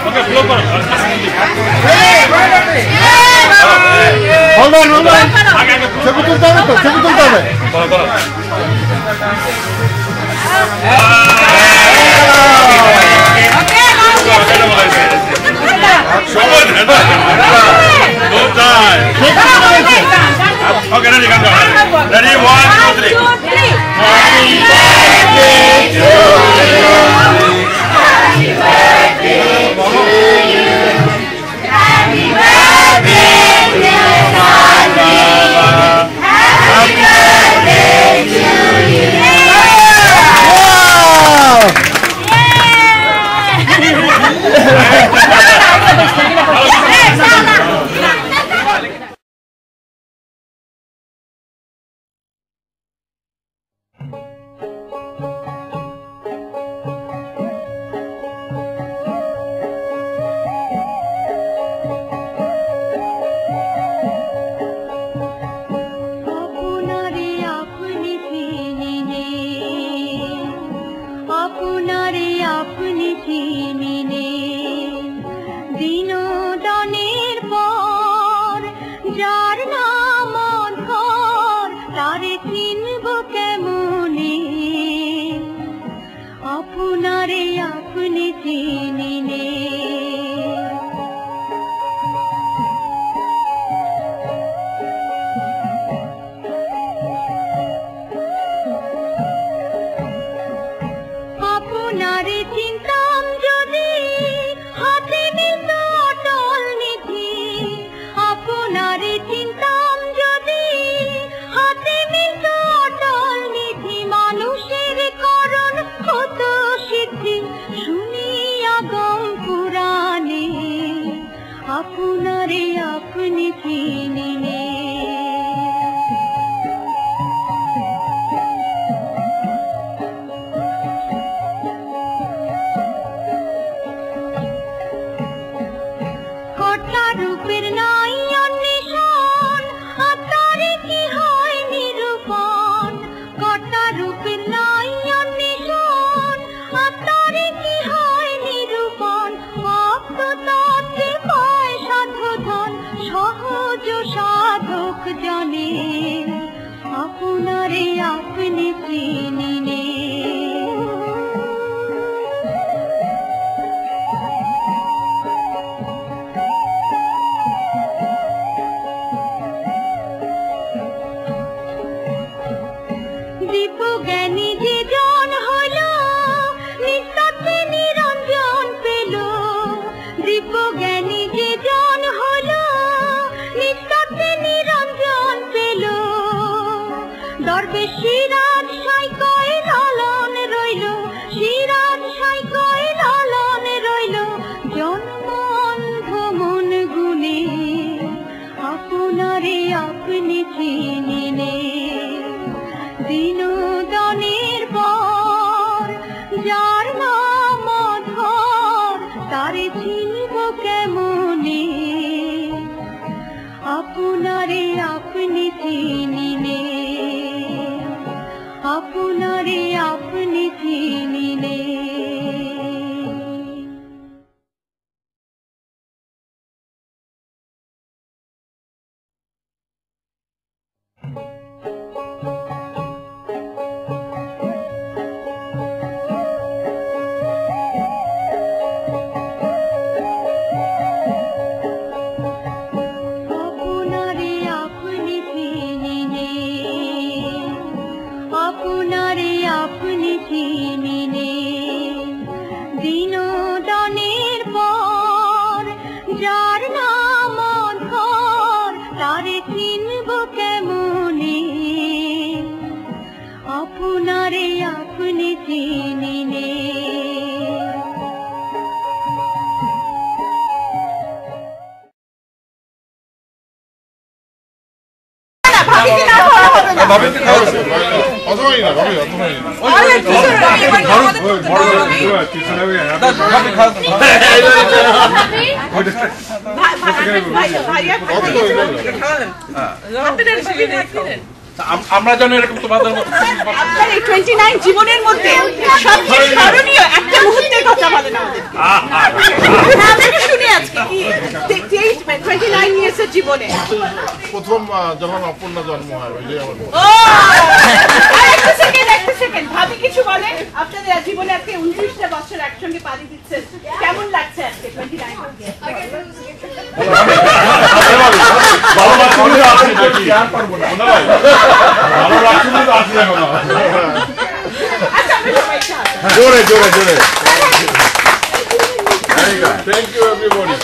Hold on. ছবি তুলতে হবে। Okay, ready, come on. Ready, 1, 2, 3. Happy birthday to you. Happy birthday to you. Happy birthday to Nani. Happy birthday to you. আমরা যেন এরকম তোমাদের মতো আপনার এই 29 জীবনের মধ্যে সবচেয়ে স্মরণীয় একটা মুহূর্তের কথা বলেন আমাদের শুনে আজকে কি 29 ইয়ার্স এর জীবনে প্রথম যখন অপর্ণা জন্ম হয় ওই যে আমার একটা সেকেন্ড ভাবি কিছু বলে আপনাদের জীবনে আজকে 29টা বছর একসঙ্গে পাড়ি দিচ্ছেন কেমন লাগছে আজকে 29 ভালো লাগছে দেখি আর পারবো না ভালো লাগছে না আসি এখন জোরে জোরে জোরে থ্যাংক ইউ এভরিবডি